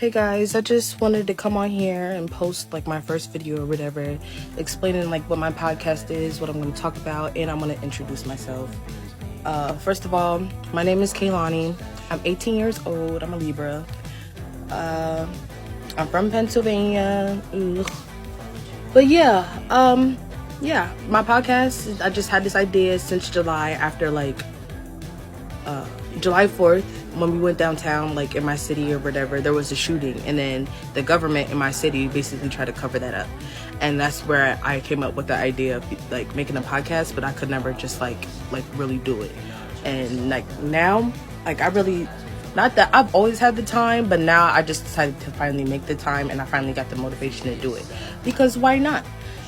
Hey guys, I just wanted to come on here and post like my first video or whatever, explaining like what my podcast is, what I'm going to talk about, and I'm going to introduce myself. First of all, my name is Kaylani. I'm 18 years old. I'm a Libra. I'm from Pennsylvania. Ugh. But yeah, my podcast, I just had this idea since July after July 4th, when we went downtown, like in my city or whatever, there was a shooting, and then the government in my city basically tried to cover that up. And that's where I came up with the idea of like making a podcast, but I could never just like really do it. And like now, like I really, not that I've always had the time, but now I just decided to finally make the time, and I finally got the motivation to do it, because why not?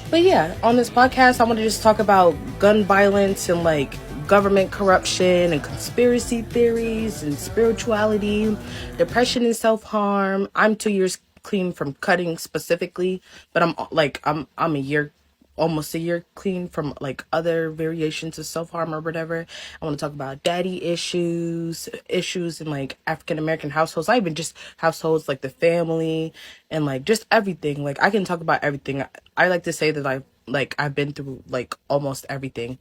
But yeah, on this podcast, I want to just talk about gun violence and like government corruption and conspiracy theories and spirituality, depression and self-harm. I'm 2 years clean from cutting specifically, but I'm almost a year clean from like other variations of self-harm or whatever. I want to talk about daddy issues in like African American households, not even just households, like the family and like just everything. Like I can talk about everything. I like to say that I've been through like almost everything.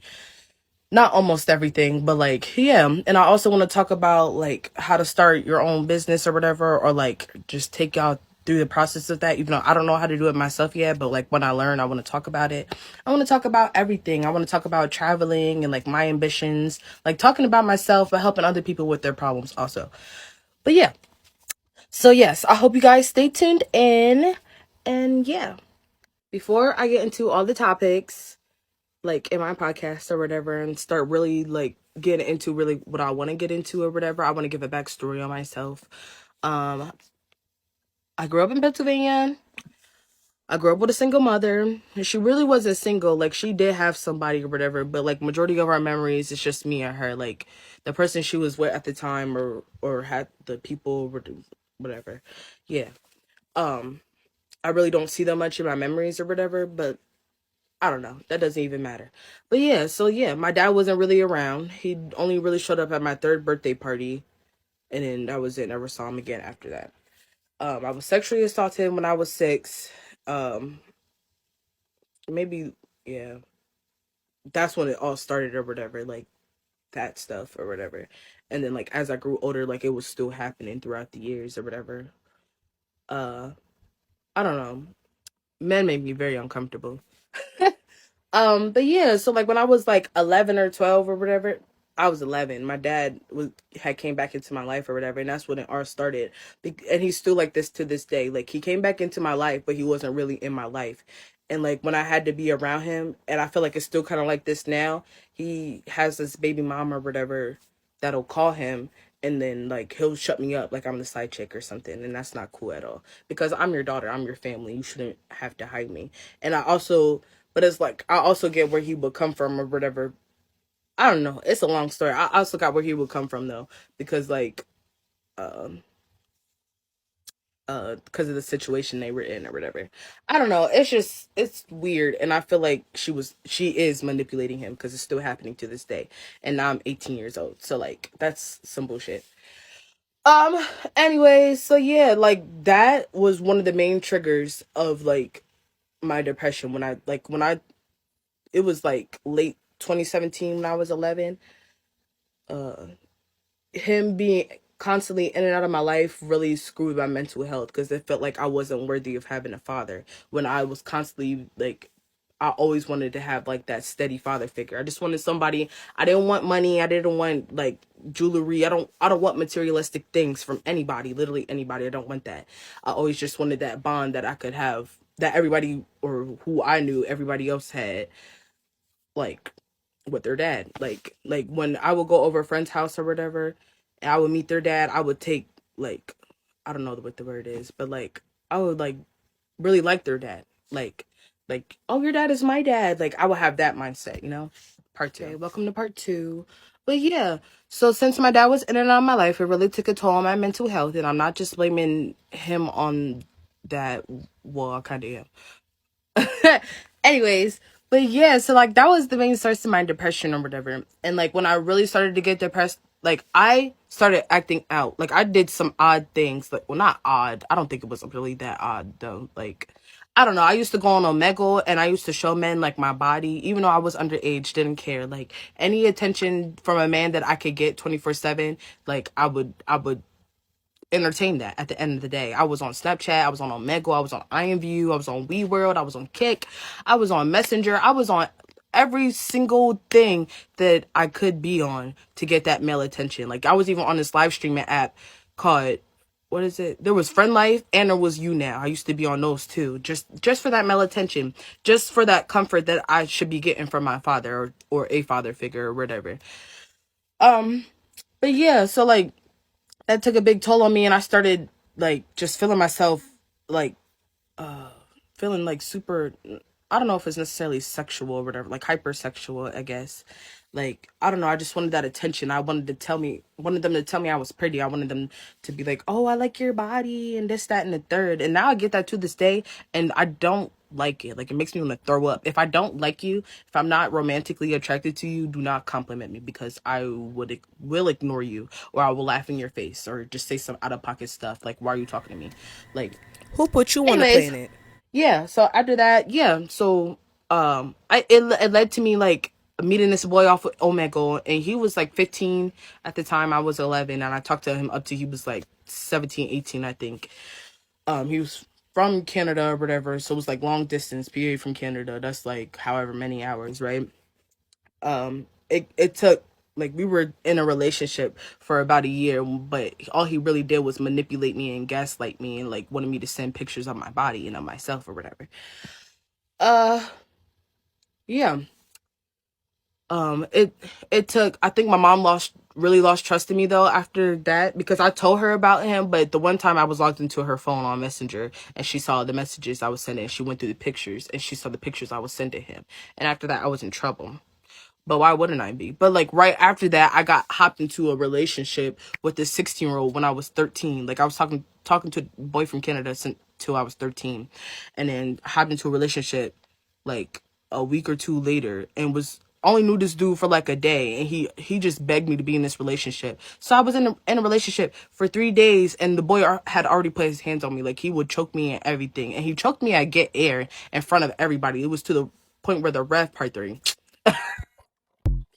Not almost everything, but like yeah. And I also want to talk about like how to start your own business or whatever, or like just take y'all through the process of that, even though I don't know how to do it myself yet. But like when I learn, I want to talk about it. I want to talk about everything. I want to talk about traveling and like my ambitions, like talking about myself, but helping other people with their problems also. But yeah, so yes, I hope you guys stay tuned in. And yeah, before I get into all the topics like in my podcast or whatever, and start really like getting into really what I want to get into or whatever, I want to give a backstory on myself. um I grew up in Pennsylvania. I grew up with a single mother, and she really wasn't single. Like she did have somebody or whatever, but like majority of our memories, it's just me and her. Like the person she was with at the time, or had the people, whatever. Yeah. um I really don't see them much in my memories or whatever, but I don't know. That doesn't even matter. But yeah, so yeah, my dad wasn't really around. He only really showed up at my third birthday party, and then that was it. Never saw him again after that. I was sexually assaulted when I was 6. Um, maybe yeah, that's when it all started or whatever, like that stuff or whatever. And then like as I grew older, like it was still happening throughout the years or whatever. Uh, I don't know. Men made me very uncomfortable. But yeah, so like when I was like 11 or 12 or whatever, I was 11. My dad had came back into my life or whatever, and that's when it all started. And he's still like this to this day. Like he came back into my life, but he wasn't really in my life. And like when I had to be around him, and I feel like it's still kind of like this now. He has this baby mom or whatever that'll call him, and then like he'll shut me up like I'm the side chick or something, and that's not cool at all. Because I'm your daughter, I'm your family. You shouldn't have to hide me. And I also But it's like I also get where he would come from or whatever. I don't know. It's a long story. I also got where he would come from though, because like um because of the situation they were in or whatever. I don't know. It's weird, and I feel like she is manipulating him, because it's still happening to this day. And now I'm 18 years old, so like that's some bullshit. Um. Anyway, so yeah, like that was one of the main triggers of like my depression when I it was like late 2017 when I was 11. Uh, him being constantly in and out of my life really screwed my mental health, because it felt like I wasn't worthy of having a father, when I was constantly like, I always wanted to have like that steady father figure. I just wanted somebody. I didn't want money. I didn't want like jewelry. I don't want materialistic things from anybody, literally anybody. I don't want that. I always just wanted that bond that I could have, that everybody, or who I knew everybody else had, like with their dad. Like when I would go over a friend's house or whatever, and I would meet their dad, I would take like, I don't know what the word is, but like I would like really like their dad. Like oh, your dad is my dad. Like I would have that mindset, you know? Part two. Okay, welcome to part two. But yeah, so since my dad was in and out of my life, it really took a toll on my mental health, and I'm not just blaming him on that. Well, I kind of am. Anyways, but yeah, so like that was the main source of my depression or whatever. And like when I really started to get depressed, like I started acting out. Like I did some odd things. Like, well, not odd. I don't think it was really that odd though. Like, I don't know. I used to go on Omegle and I used to show men like my body, even though I was underage, didn't care. Like any attention from a man that I could get 24/7, like I would entertain that at the end of the day. I was on Snapchat, I was on Omegle, I was on IMView, I was on WeWorld, I was on Kick, I was on Messenger, I was on every single thing that I could be on to get that male attention. Like I was even on this live streaming app called, what is it? There was Friend Life and there was You Now. I used to be on those too. Just for that male attention, just for that comfort that I should be getting from my father or a father figure or whatever. Um but yeah, so like that took a big toll on me and I started like just feeling myself like feeling like super, I don't know if it's necessarily sexual or whatever, like hypersexual, I guess. Like, I don't know, I just wanted that attention. I wanted them to tell me I was pretty. I wanted them to be like, "Oh, I like your body," and this, that, and the third. And now I get that to this day, and I don't like it. Like, it makes me want to throw up. If I don't like you, if I'm not romantically attracted to you, do not compliment me because I will ignore you, or I will laugh in your face, or just say some out of pocket stuff like, "Why are you talking to me?" Like, Who put you on the anyways, planet? yeah, so after that, yeah, so it led to me like meeting this boy off with Omegle, and he was like 15 at the time. I was 11, and I talked to him up to he was like 17, 18, I think. He was from Canada or whatever, so it was like long distance, PA from Canada. That's like however many hours, right? It took, like, we were in a relationship for about a year, but all he really did was manipulate me and gaslight me and like wanted me to send pictures of my body and of myself or whatever. Uh, yeah. It took, I think my mom really lost trust in me though after that because I told her about him, but the one time I was logged into her phone on Messenger and she saw the messages I was sending, she went through the pictures and she saw the pictures I was sending him. And after that I was in trouble. But why wouldn't I be? But like right after that, I got hopped into a relationship with this 16-year-old when I was 13. Like I was talking to a boy from Canada since till I was 13, and then hopped into a relationship like a week or two later, and was only knew this dude for like a day, and he just begged me to be in this relationship. So I was in a relationship for 3 days, and the boy had already put his hands on me. Like he would choke me and everything, and he choked me at Get Air in front of everybody. It was to the point where the ref part three.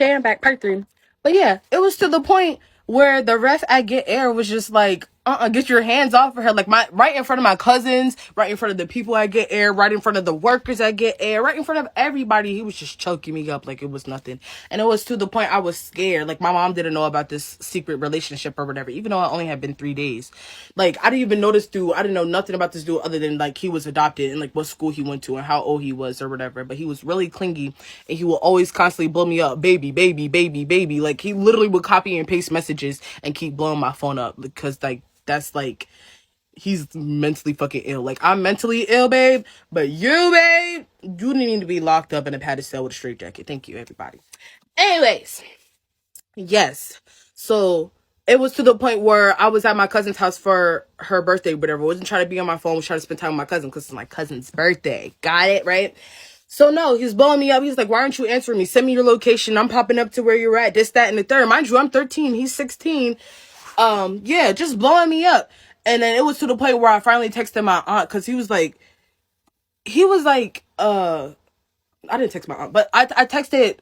Okay, I'm back, part three. But yeah, it was to the point where the ref at Get Air was just like, get your hands off of her. Like right in front of my cousins, right in front of the people at Get Air, right in front of the workers at Get Air, right in front of everybody. He was just choking me up like it was nothing. And it was to the point I was scared. Like my mom didn't know about this secret relationship or whatever, even though it only had been 3 days. Like I didn't even know this dude. I didn't know nothing about this dude other than like he was adopted and like what school he went to and how old he was or whatever. But he was really clingy and he will always constantly blow me up, baby, baby, baby, baby. Like he literally would copy and paste messages and keep blowing my phone up because like that's like he's mentally fucking ill. Like I'm mentally ill, babe, but you, babe, you need to be locked up in a padded cell with a straitjacket. Thank you, everybody. Anyways, yes. So it was to the point where I was at my cousin's house for her birthday, whatever. I wasn't trying to be on my phone. I was trying to spend time with my cousin because it's my cousin's birthday. Got it, right? So no, he's blowing me up. He's like, "Why aren't you answering me? Send me your location. I'm popping up to where you're at. This, that, and the third." Mind you, I'm 13. He's 16. Yeah, just blowing me up. And then it was to the point where I finally texted my aunt because he was like, I didn't text my aunt, but I texted.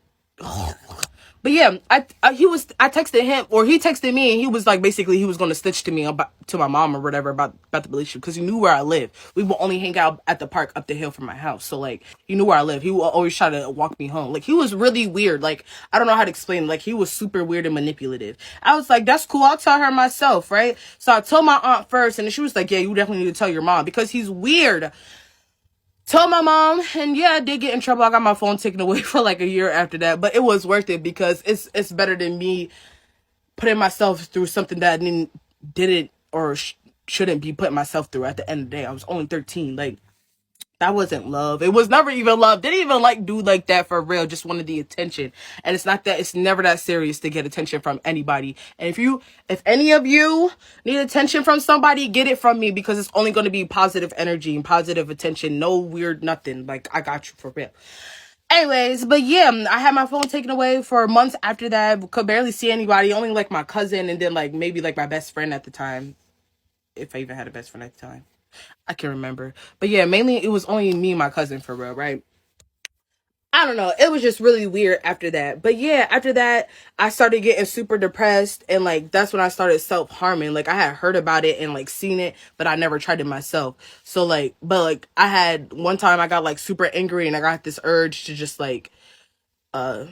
But yeah, I texted him or he texted me and he was like basically he was gonna snitch to me about to my mom or whatever about the relationship because he knew where I live. We would only hang out at the park up the hill from my house, so like he knew where I live. He would always try to walk me home. Like he was really weird. Like I don't know how to explain. Like he was super weird and manipulative. I was like, that's cool. I'll tell her myself, right? So I told my aunt first, and then she was like, yeah, you definitely need to tell your mom because he's weird. Told my mom, and yeah, I did get in trouble. I got my phone taken away for like a year after that, but it was worth it because it's better than me putting myself through something that I didn't or shouldn't be putting myself through. At the end of the day, I was only 13. Like that wasn't love. It was never even love. Didn't even like dude like that for real. Just wanted the attention. And it's not that, it's never that serious to get attention from anybody. And if any of you need attention from somebody, get it from me because it's only going to be positive energy and positive attention. No weird nothing. Like I got you for real. Anyways, but yeah, I had my phone taken away for months after that. Could barely see anybody, only like my cousin and then like maybe like my best friend at the time, if I even had a best friend at the time. I can remember. But yeah, mainly it was only me and my cousin for real, right? I don't know. It was just really weird after that. But yeah, after that, I started getting super depressed. And like, that's when I started self harming. Like, I had heard about it and like seen it, but I never tried it myself. So like, but like, I had one time I got like super angry and I got this urge to just like, uh,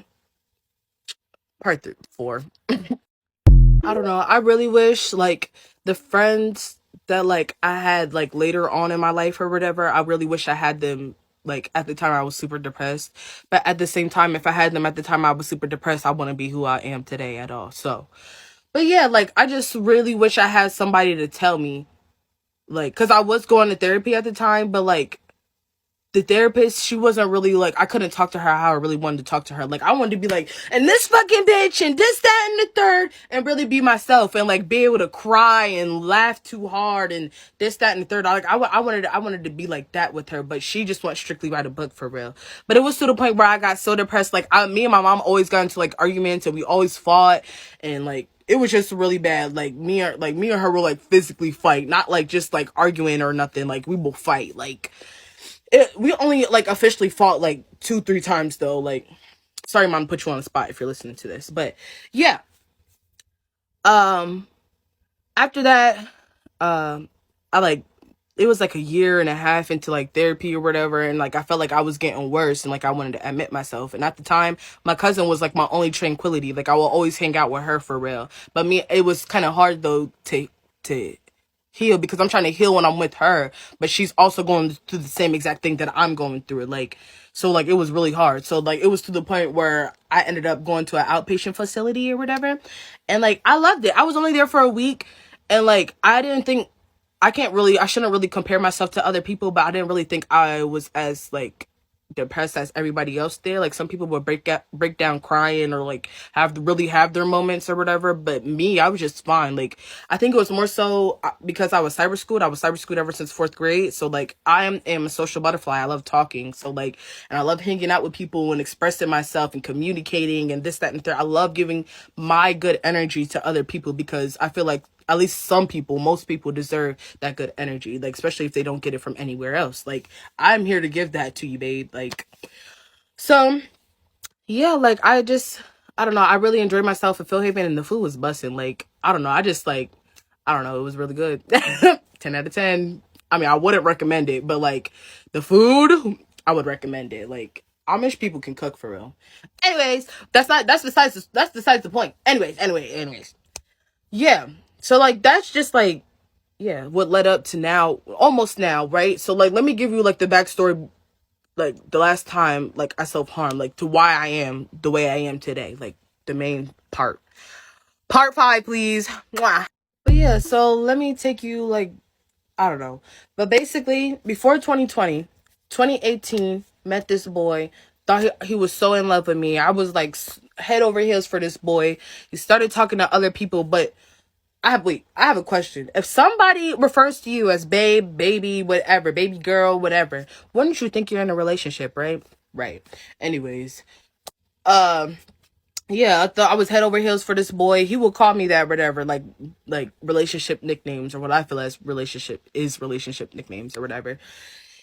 four. I don't know. I really wish like the friends that like I had like later on in my life or whatever, I really wish I had them like at the time I was super depressed. But at the same time, if I had them at the time I was super depressed, I wouldn't be who I am today at all. So, but yeah, like I just really wish I had somebody to tell me like cuz I was going to therapy at the time, but like the therapist, she wasn't really like, I couldn't talk to her how I really wanted to talk to her. Like, I wanted to be like, and this fucking bitch, and this, that, and the third, and really be myself, and like be able to cry and laugh too hard, and this, that, and the third. Like, I wanted to be like that with her, but she just went strictly by the book for real. But it was to the point where I got so depressed. Like, me and my mom always got into like arguments, and we always fought, and like, it was just really bad. Like me and her were like physically fight, not like just like arguing or nothing. Like we will fight, like. We only like officially fought like 2-3 times though. Like, sorry, mom, to put you on the spot if you're listening to this, but yeah. Um, After that, I like it was like a year and a half into like therapy or whatever, and like I felt like I was getting worse, and like I wanted to admit myself. And at the time, my cousin was like my only tranquility. Like I will always hang out with her for real. But me, it was kind of hard though to heal because I'm trying to heal when I'm with her, but she's also going through the same exact thing that I'm going through. Like, so like it was really hard. So like it was to the point where I ended up going to an outpatient facility or whatever. And like I loved it. I was only there for a week and like I didn't think I shouldn't really compare myself to other people, but I didn't really think I was as like depressed as everybody else there. Like some people would break down crying or like have their moments or whatever, but me, I was just fine. Like I think it was more so because I was cyber schooled. I was cyber schooled ever since 4th grade, so like am a social butterfly. I love talking, so like, and I love hanging out with people and expressing myself and communicating and this, that, and third. I love giving my good energy to other people because I feel like at least most people deserve that good energy, like especially if they don't get it from anywhere else. Like I'm here to give that to you, babe. Like, so yeah, like I don't know, I really enjoyed myself at Phil Haven and the food was busting. Like I don't know, I don't know, it was really good. 10 out of 10. I mean, I wouldn't recommend it, but like the food, I would recommend it. Like Amish people can cook for real. Anyways, that's besides the point. Anyways. Yeah. So like that's just like yeah, what led up to now, almost now, right? So like let me give you like the backstory, like the last time like I self-harmed, like to why I am the way I am today, like the main part. Part 5, please. Mwah. But yeah, so let me take you like I don't know. But basically, before 2020, 2018, met this boy. Thought he was so in love with me. I was like head over heels for this boy. He started talking to other people, but I have a question. If somebody refers to you as babe, baby, whatever, baby girl, whatever, wouldn't you think you're in a relationship, right? Right. Anyways, um, yeah, I thought I was head over heels for this boy. He would call me that, whatever, like relationship nicknames or what I feel as relationship nicknames or whatever.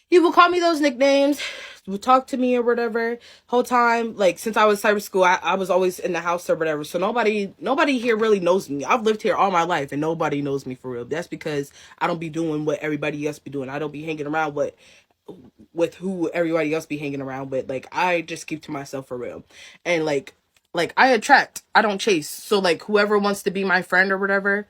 He would call me those nicknames, would talk to me or whatever. Whole time, like since I was cyber school, I was always in the house or whatever. So nobody here really knows me. I've lived here all my life and nobody knows me for real. That's because I don't be doing what everybody else be doing. I don't be hanging around with who everybody else be hanging around with. Like I just keep to myself for real. And like I attract, I don't chase. So like whoever wants to be my friend or whatever,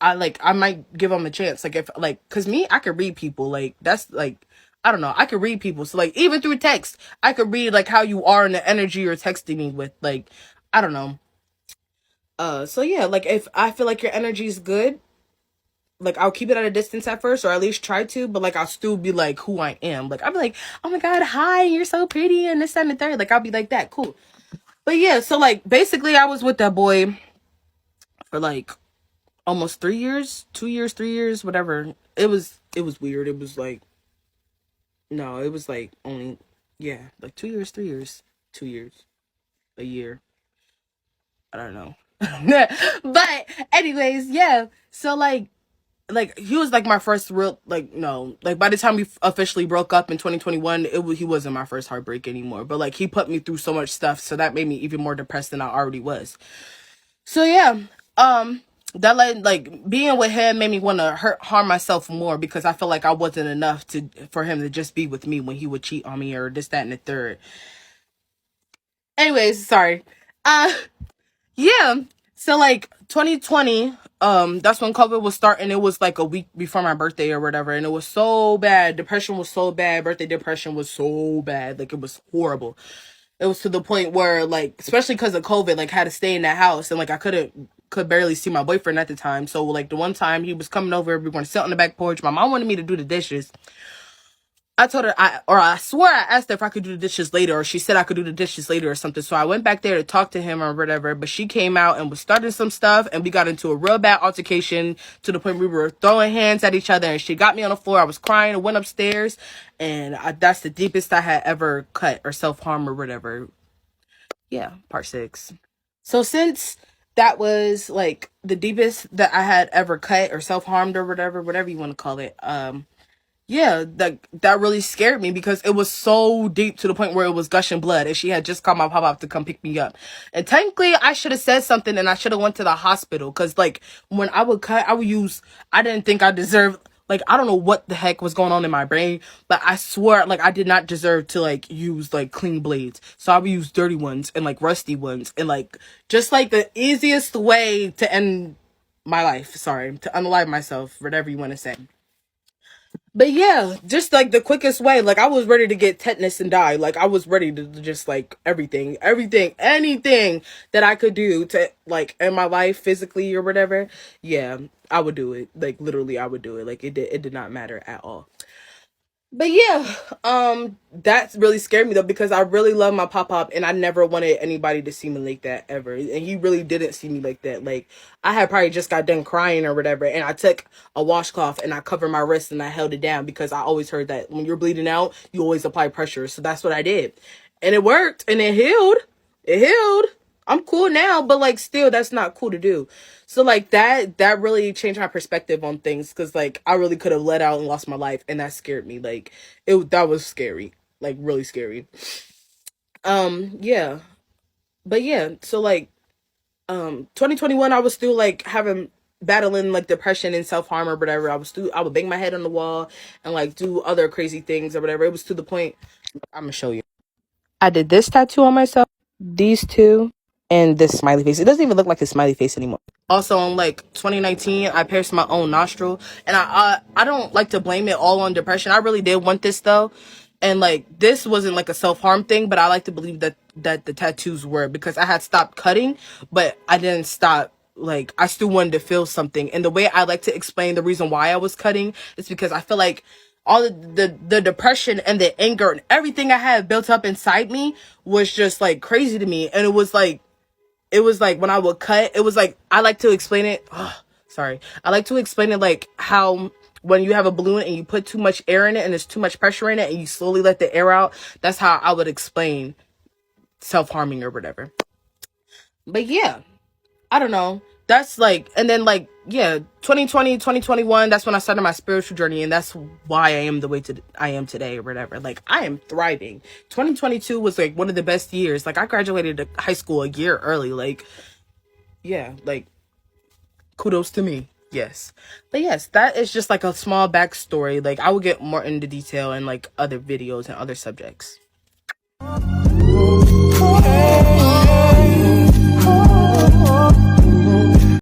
I might give them a chance. Like if like cuz me, I could read people. Like that's like I don't know. I could read people. So like even through text, I could read like how you are and the energy you're texting me with. Like I don't know. So yeah, like if I feel like your energy is good, like I'll keep it at a distance at first, or at least try to, but like I'll still be like who I am. Like I'll be like, oh my god, hi, you're so pretty, and this, that, and the third. Like I'll be like that, cool. But yeah, so like basically I was with that boy for like almost 3 years, 2 years, 3 years, whatever. It was weird. It was like no, it was like only Yeah, like 2 years, 3 years, 2 years, a year. I don't know. But anyways, yeah. So like he was like my first real, like, no, like by the time we officially broke up in 2021, he wasn't my first heartbreak anymore, but like he put me through so much stuff, so that made me even more depressed than I already was. So yeah, that like being with him made me want to harm myself more, because I felt like I wasn't enough to for him to just be with me when he would cheat on me or this, that, and the third. Anyways, sorry. uh Yeah. So like 2020, that's when COVID was starting. It was like a week before my birthday or whatever, and it was so bad. Depression was so bad. Birthday depression was so bad. Like, it was horrible. It was to the point where, like, especially because of COVID, like, I had to stay in that house, and like I could barely see my boyfriend at the time. So like the one time he was coming over, we were going to sit on the back porch. My mom wanted me to do the dishes. I told her, I swore I asked her if I could do the dishes later, or she said I could do the dishes later or something. So I went back there to talk to him or whatever, but she came out and was starting some stuff, and we got into a real bad altercation to the point we were throwing hands at each other, and she got me on the floor. I was crying and went upstairs, and that's the deepest I had ever cut or self-harm or whatever. Yeah, part 6. So since that was like the deepest that I had ever cut or self-harmed or whatever you want to call it, yeah, that really scared me, because it was so deep to the point where it was gushing blood, and she had just called my pop-up to come pick me up. And technically I should have said something, and I should have went to the hospital, because like when I would cut, I didn't think I deserved, like, I don't know what the heck was going on in my brain, but I swear, like, I did not deserve to like use like clean blades. So I would use dirty ones and like rusty ones, and like just like the easiest way to end my life, sorry, to unalive myself, whatever you want to say. But yeah, just like the quickest way. Like, I was ready to get tetanus and die. Like, I was ready to just like anything that I could do to like end my life physically or whatever. Yeah, I would do it. Like, literally, I would do it. Like, it did not matter at all. But yeah, that really scared me though, because I really love my pop, and I never wanted anybody to see me like that ever. And he really didn't see me like that. Like, I had probably just got done crying or whatever, and I took a washcloth and I covered my wrist and I held it down, because I always heard that when you're bleeding out, you always apply pressure. So that's what I did. And it worked, and it healed. It healed. I'm cool now, but like still that's not cool to do. So like that really changed my perspective on things, because like I really could have let out and lost my life, and that scared me. Like, that was scary. Like, really scary. Yeah. But yeah, so like 2021 I was still like having battling like depression and self-harm or whatever. I would bang my head on the wall and like do other crazy things or whatever. It was to the point, I'm gonna show you. I did this tattoo on myself, these two, and this smiley face. It doesn't even look like a smiley face anymore. Also, in like 2019, I pierced my own nostril, and I don't like to blame it all on depression. I really did want this though, and like this wasn't like a self-harm thing, but I like to believe that the tattoos were, because I had stopped cutting, but I didn't stop. Like, I still wanted to feel something, and the way I like to explain the reason why I was cutting is because I feel like all the depression and the anger and everything I had built up inside me was just like crazy to me. And it was like when I would cut, it was like, I like to explain it. Oh, sorry. I like to explain it like how when you have a balloon and you put too much air in it and there's too much pressure in it and you slowly let the air out. That's how I would explain self-harming or whatever. But yeah, I don't know. That's like, and then like, yeah, 2020, 2021, that's when I started my spiritual journey. And that's why I am the way I am today or whatever. Like, I am thriving. 2022 was like one of the best years. Like, I graduated high school a year early. Like, yeah, like, kudos to me. Yes. But yes, that is just like a small backstory. Like, I will get more into detail in like other videos and other subjects.